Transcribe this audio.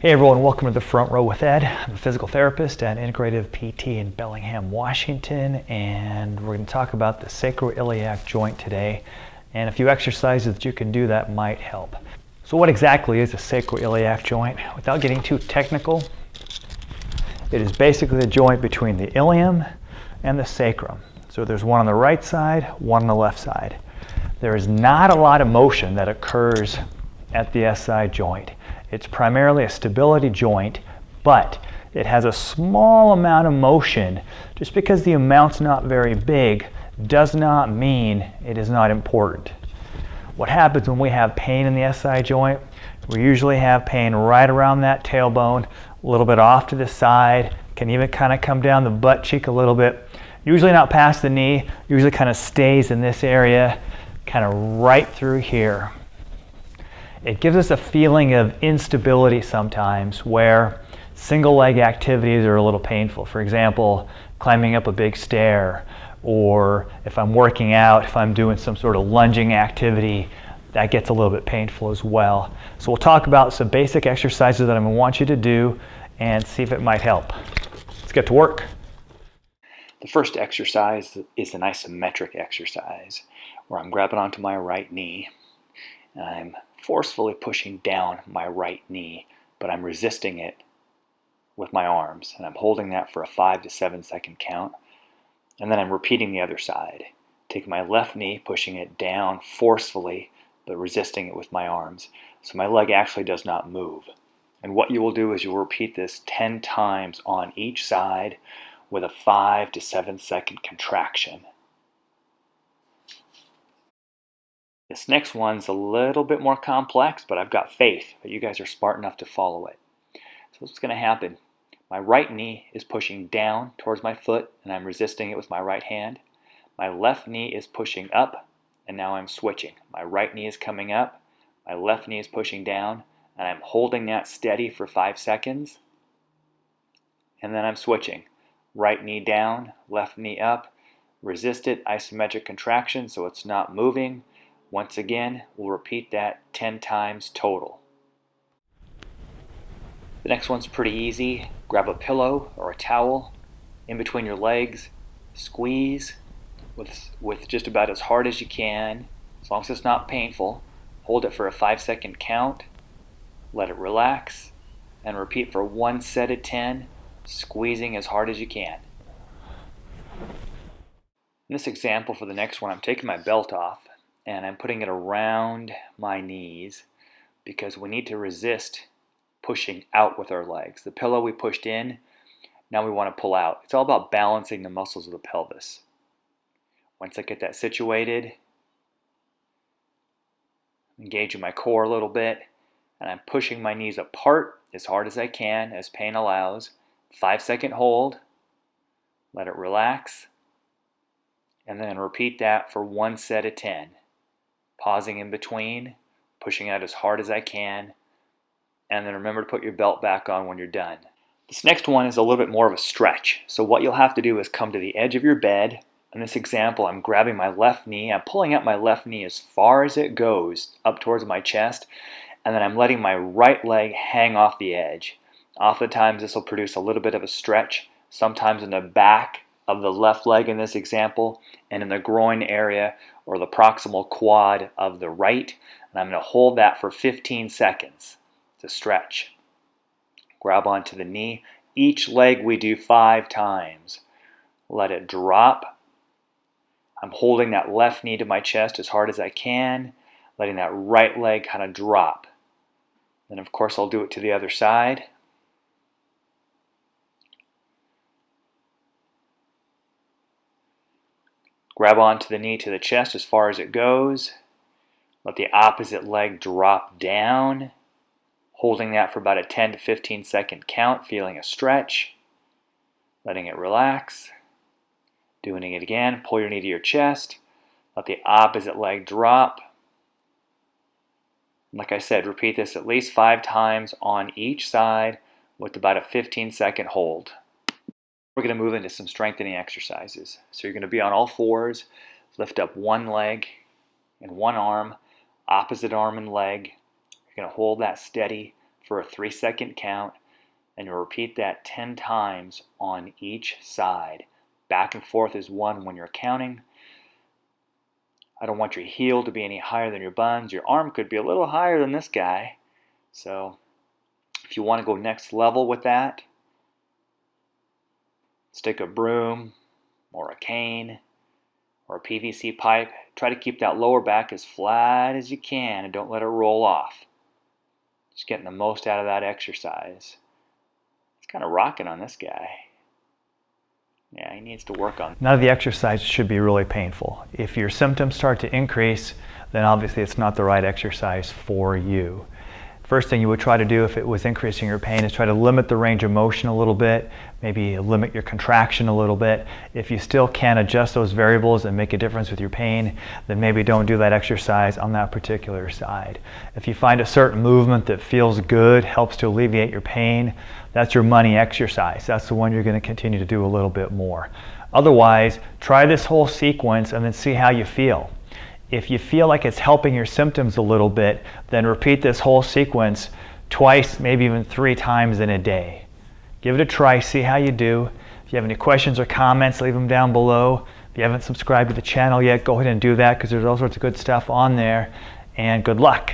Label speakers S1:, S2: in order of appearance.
S1: Hey everyone, welcome to the Front Row with Ed. I'm a physical therapist at Integrative PT in Bellingham, Washington, and we're going to talk about the sacroiliac joint today and a few exercises that you can do that might help. So what exactly is a sacroiliac joint? Without getting too technical, it is basically the joint between the ilium and the sacrum. So there's one on the right side, one on the left side. There is not a lot of motion that occurs at the SI joint. It's primarily a stability joint, but it has a small amount of motion. Just because the amount's not very big does not mean it is not important. What happens when we have pain in the SI joint? We usually have pain right around that tailbone, a little bit off to the side, can even kind of come down the butt cheek a little bit. Usually not past the knee, usually kind of stays in this area, kind of right through here. It gives us a feeling of instability sometimes where single leg activities are a little painful. For example, climbing up a big stair, or if I'm working out, if I'm doing some sort of lunging activity, that gets a little bit painful as well. So we'll talk about some basic exercises that I'm going to want you to do and see if it might help. Let's get to work. The first exercise is an isometric exercise where I'm grabbing onto my right knee and I'm forcefully pushing down my right knee, but I'm resisting it with my arms, and I'm holding that for a 5 to 7 second count, and then I'm repeating the other side, taking my left knee, pushing it down forcefully, but resisting it with my arms, so my leg actually does not move. And what you will do is you will repeat this 10 times on each side with a 5 to 7 second contraction. This next one's a little bit more complex, but I've got faith that you guys are smart enough to follow it. So what's going to happen? My right knee is pushing down towards my foot, and I'm resisting it with my right hand. My left knee is pushing up, and now I'm switching. My right knee is coming up, my left knee is pushing down, and I'm holding that steady for 5 seconds. And then I'm switching. Right knee down, left knee up, resist it, isometric contraction, so it's not moving. Once again, we'll repeat that 10 times total. The next one's pretty easy. Grab a pillow or a towel in between your legs, squeeze with just about as hard as you can, as long as it's not painful. Hold it for a 5 second count, let it relax, and repeat for one set of 10, squeezing as hard as you can. In this example for the next one, I'm taking my belt off and I'm putting it around my knees because we need to resist pushing out with our legs. The pillow we pushed in, now we want to pull out. It's all about balancing the muscles of the pelvis. Once I get that situated, I'm engaging my core a little bit, and I'm pushing my knees apart as hard as I can, as pain allows. 5 second hold, let it relax, and then repeat that for one set of 10. Pausing in between, pushing out as hard as I can, and then remember to put your belt back on when you're done. This next one is a little bit more of a stretch. So what you'll have to do is come to the edge of your bed. In this example, I'm grabbing my left knee, I'm pulling up my left knee as far as it goes up towards my chest, and then I'm letting my right leg hang off the edge. Oftentimes this will produce a little bit of a stretch, sometimes in the back of the left leg in this example, and in the groin area or the proximal quad of the right. And I'm going to hold that for 15 seconds to stretch. Grab onto the knee. Each leg we do 5 times. Let it drop. I'm holding that left knee to my chest as hard as I can, letting that right leg kind of drop. Then of course I'll do it to the other side. Grab onto the knee to the chest as far as it goes. Let the opposite leg drop down, holding that for about a 10 to 15 second count, feeling a stretch, letting it relax. Doing it again, pull your knee to your chest, let the opposite leg drop. Like I said, repeat this at least 5 times on each side with about a 15 second hold. We're going to move into some strengthening exercises. So you're going to be on all fours, lift up one leg and one arm, opposite arm and leg. You're going to hold that steady for a 3-second count, and you'll repeat that 10 times on each side. Back and forth is 1 when you're counting. I don't want your heel to be any higher than your buns. Your arm could be a little higher than this guy. So if you want to go next level with that, stick a broom or a cane or a PVC pipe. Try to keep that lower back as flat as you can and don't let it roll off. Just getting the most out of that exercise. It's kind of rocking on this guy. Yeah, he needs to work on. None of the exercises should be really painful. If your symptoms start to increase, then obviously it's not the right exercise for you. First thing you would try to do if it was increasing your pain is try to limit the range of motion a little bit, maybe limit your contraction a little bit. If you still can't adjust those variables and make a difference with your pain, then maybe don't do that exercise on that particular side. If you find a certain movement that feels good, helps to alleviate your pain, that's your money exercise. That's the one you're going to continue to do a little bit more. Otherwise, try this whole sequence and then see how you feel. If you feel like it's helping your symptoms a little bit, then repeat this whole sequence twice, maybe even 3 times in a day. Give it a try, see how you do. If you have any questions or comments, leave them down below. If you haven't subscribed to the channel yet, go ahead and do that because there's all sorts of good stuff on there. And good luck.